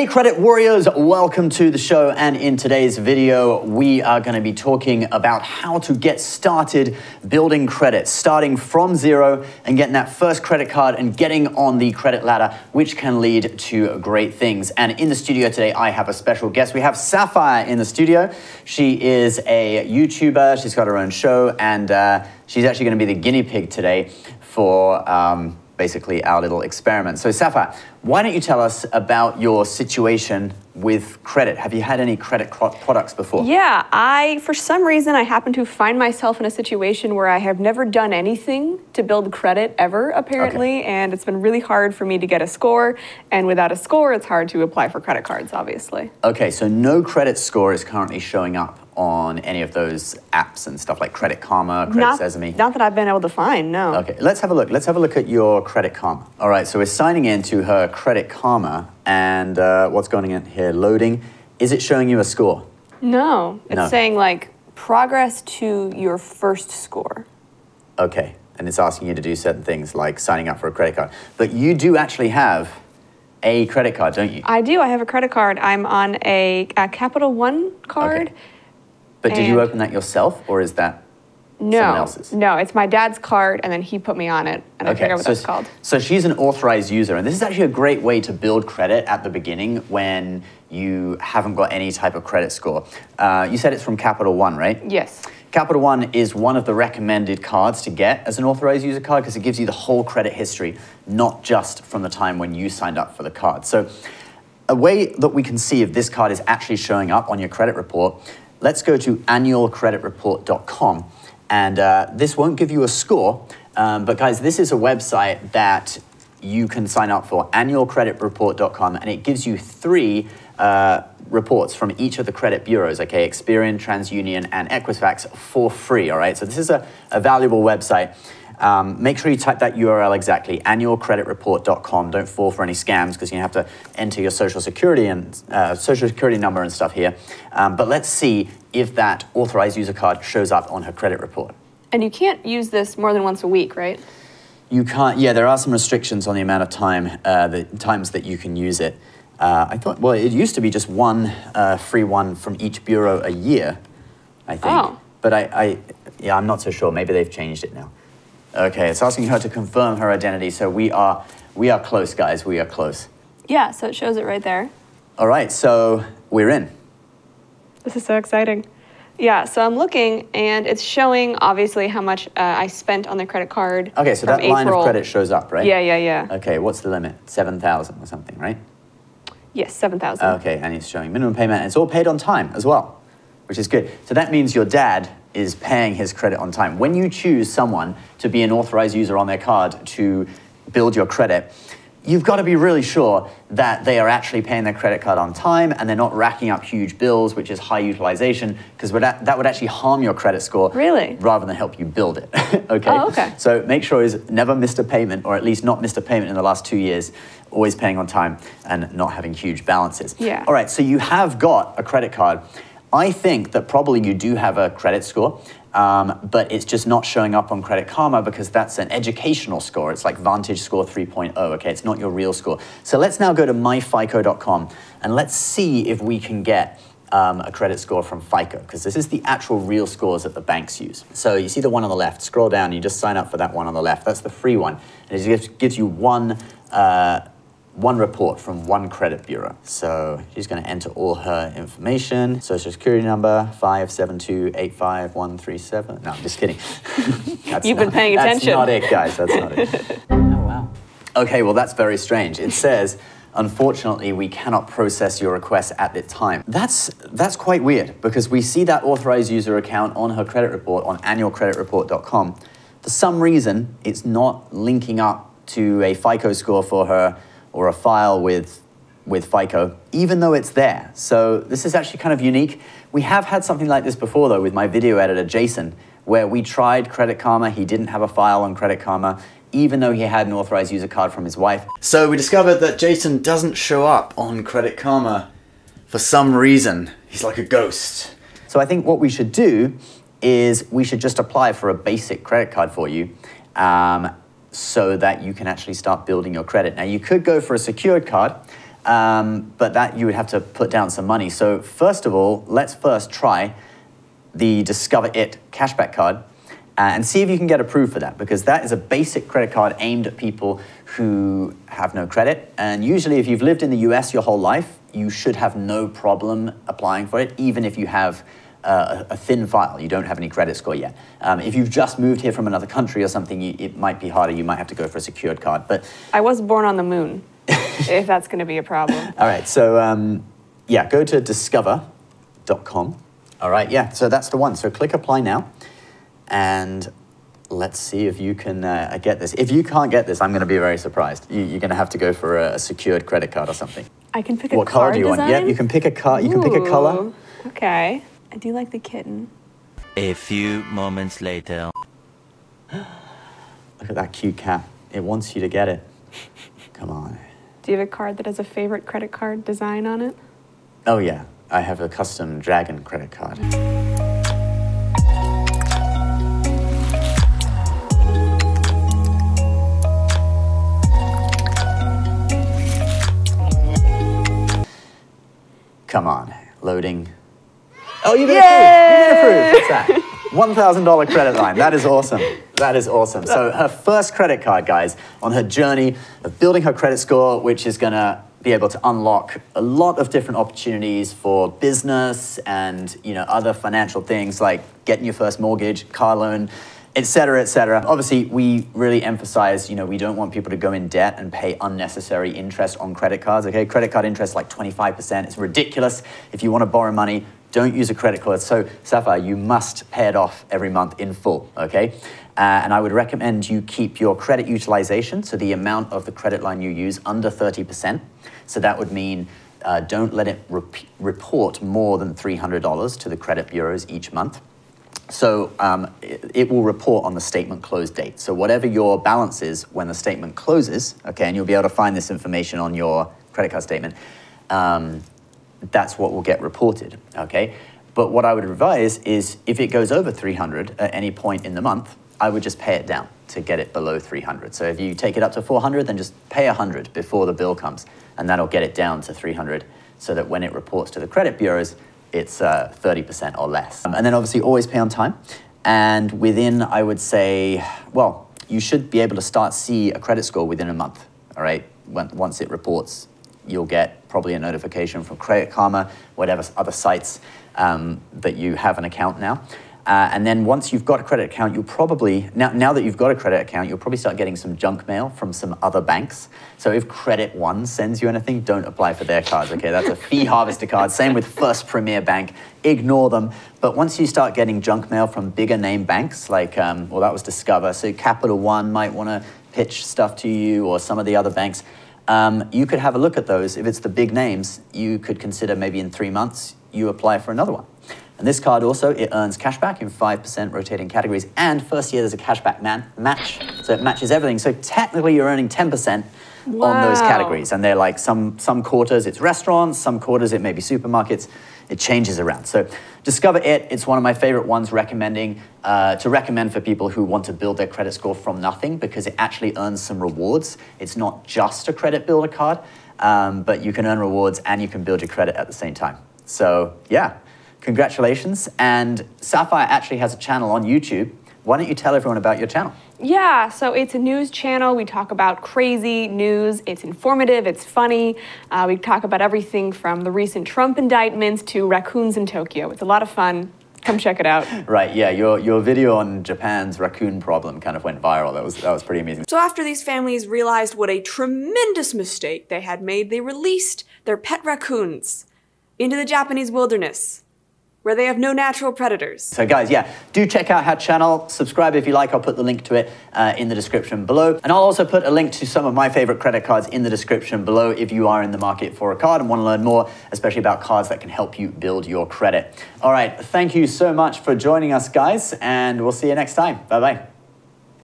Hey credit warriors, welcome to the show, and in today's video we are going to be talking about how to get started building credit, starting from zero and getting that first credit card and getting on the credit ladder, which can lead to great things. And in the studio today I have a special guest. We have Sapphire in the studio. She is a YouTuber, she's got her own show, and she's actually going to be the guinea pig today for basically our little experiment. So Sapphire, why don't you tell us about your situation with credit? Have you had any credit products before? Yeah, for some reason, I happen to find myself in a situation where I have never done anything to build credit ever, apparently, and it's been really hard for me to get a score, and without a score, it's hard to apply for credit cards, obviously. Okay, so no credit score is currently showing up on any of those apps and stuff like Credit Karma, Credit Sesame? Not that I've been able to find, no. Okay, let's have a look. Let's have a look at your Credit Karma. All right, so we're signing in to her Credit Karma, and what's going on here? Loading. Is it showing you a score? No, it's saying like progress to your first score. Okay, and it's asking you to do certain things like signing up for a credit card. But you do actually have a credit card, don't you? I do, I have a credit card. I'm on a Capital One card. Okay. But did you open that yourself, or is that someone else's? No, it's my dad's card, and then he put me on it, and I forget what that's called. So she's an authorized user, and this is actually a great way to build credit at the beginning when you haven't got any type of credit score. You said it's from Capital One, right? Yes. Capital One is one of the recommended cards to get as an authorized user card because it gives you the whole credit history, not just from the time when you signed up for the card. So a way that we can see if this card is actually showing up on your credit report, let's go to annualcreditreport.com, and this won't give you a score, but guys, this is a website that you can sign up for, annualcreditreport.com, and it gives you 3 reports from each of the credit bureaus, okay, Experian, TransUnion, and Equifax for free, all right? So this is a valuable website. Make sure you type that URL exactly, annualcreditreport.com. Don't fall for any scams because you have to enter your social security and social security number and stuff here. But let's see if that authorized user card shows up on her credit report. And you can't use this more than once a week, right? You can't. Yeah, there are some restrictions on the amount of time, the times that you can use it. I thought, well, it used to be just one free one from each bureau a year, I think. Oh. But yeah, I'm not so sure. Maybe they've changed it now. Okay, it's asking her to confirm her identity, so we are close, guys, we are close. Yeah, so it shows it right there. All right, so we're in. This is so exciting. Yeah, so I'm looking, and it's showing, obviously, how much I spent on the credit card. Okay, so that line of credit shows up, right? Yeah. Okay, what's the limit? 7,000 or something, right? Yes, 7,000. Okay, and it's showing minimum payment, and it's all paid on time as well, which is good. So that means your dad is paying his credit on time. When you choose someone to be an authorized user on their card to build your credit, you've got to be really sure that they are actually paying their credit card on time and they're not racking up huge bills, which is high utilization, because that would actually harm your credit score. Really? Rather than help you build it. Okay? Oh, okay. So make sure he's never missed a payment, or at least not missed a payment in the last 2 years, always paying on time and not having huge balances. Yeah. All right, so you have got a credit card. I think that probably you do have a credit score, but it's just not showing up on Credit Karma because that's an educational score. It's like Vantage Score 3.0, okay? It's not your real score. So let's now go to myfico.com and let's see if we can get a credit score from FICO, because this is the actual real scores that the banks use. So you see the one on the left, scroll down, you just sign up for that one on the left. That's the free one. And it gives you one report from one credit bureau. So she's going to enter all her information. Social security number, 572855137. No, I'm just kidding. You've been paying attention. That's not it, guys. That's not it. Oh, wow. Okay, well, that's very strange. It says, unfortunately, we cannot process your request at this time. That's quite weird, because we see that authorized user account on her credit report on annualcreditreport.com. For some reason, it's not linking up to a FICO score for her or a file with FICO, even though it's there. So this is actually kind of unique. We have had something like this before, though, with my video editor, Jason, where we tried Credit Karma. He didn't have a file on Credit Karma, even though he had an authorized user card from his wife. So we discovered that Jason doesn't show up on Credit Karma for some reason. He's like a ghost. So I think what we should do is we should just apply for a basic credit card for you, so that you can actually start building your credit. Now, you could go for a secured card, but that you would have to put down some money. So first of all, let's first try the Discover It cashback card and see if you can get approved for that, because that is a basic credit card aimed at people who have no credit. And usually if you've lived in the US your whole life, you should have no problem applying for it, even if you have a thin file, you don't have any credit score yet. If you've just moved here from another country or something, it might be harder. You might have to go for a secured card. But I was born on the moon, if that's going to be a problem. All right, so yeah, go to discover.com. All right, yeah, so that's the one. So click apply now, and let's see if you can get this. If you can't get this, I'm going to be very surprised. You're going to have to go for a secured credit card or something. I can pick a what color do you design? want? Yeah, you can pick a card. You can pick a color. Okay. I do like the kitten. A few moments later. Look at that cute cat. It wants you to get it. Come on. Do you have a card that has a favorite credit card design on it? Oh yeah, I have a custom dragon credit card. Come on, loading. Oh, you've been approved. You've been approved. What's that? $1,000 credit line. That is awesome. That is awesome. So her first credit card, guys, on her journey of building her credit score, which is going to be able to unlock a lot of different opportunities for business and other financial things like getting your first mortgage, car loan, et cetera, et cetera. Obviously, we really emphasize, we don't want people to go in debt and pay unnecessary interest on credit cards, okay? Credit card interest is like 25%. It's ridiculous. If you want to borrow money, don't use a credit card. So, Sapphire, you must pay it off every month in full, okay? And I would recommend you keep your credit utilization, so the amount of the credit line you use, under 30%. So that would mean don't let it report more than $300 to the credit bureaus each month. So it will report on the statement close date. So whatever your balance is when the statement closes, okay, and you'll be able to find this information on your credit card statement, that's what will get reported, okay? But what I would advise is if it goes over 300 at any point in the month, I would just pay it down to get it below 300. So if you take it up to 400, then just pay 100 before the bill comes, and that'll get it down to 300 so that when it reports to the credit bureaus, it's 30% or less. And then obviously always pay on time. And within, I would say, well, you should be able to start see a credit score within a month, all right? Once it reports, you'll get probably a notification from Credit Karma, whatever other sites that you have an account now. And then once you've got a credit account, you'll probably, now that you've got a credit account, you'll probably start getting some junk mail from some other banks. So if Credit One sends you anything, don't apply for their cards, okay? That's a fee harvester card. Same with First Premier Bank, ignore them. But once you start getting junk mail from bigger name banks, like, well, that was Discover, so Capital One might want to pitch stuff to you, or some of the other banks, you could have a look at those. If it's the big names, you could consider maybe in 3 months, you apply for another one. And this card also, it earns cashback in 5% rotating categories, and first year there's a cashback match, so it matches everything. So technically you're earning 10% on those categories, and they're like some quarters it's restaurants, some quarters it may be supermarkets, it changes around. So Discover It, it's one of my favorite ones to recommend for people who want to build their credit score from nothing, because it actually earns some rewards. It's not just a credit builder card, but you can earn rewards and you can build your credit at the same time. So yeah. Congratulations. And Sapphire actually has a channel on YouTube. Why don't you tell everyone about your channel? Yeah, so it's a news channel. We talk about crazy news. It's informative, it's funny. We talk about everything from the recent Trump indictments to raccoons in Tokyo. It's a lot of fun. Come check it out. Right, yeah, your video on Japan's raccoon problem kind of went viral. That was pretty amazing. So after these families realized what a tremendous mistake they had made, they released their pet raccoons into the Japanese wilderness, where they have no natural predators. So guys, yeah, do check out her channel. Subscribe if you like. I'll put the link to it in the description below. And I'll also put a link to some of my favorite credit cards in the description below if you are in the market for a card and want to learn more, especially about cards that can help you build your credit. All right, thank you so much for joining us, guys, and we'll see you next time. Bye-bye.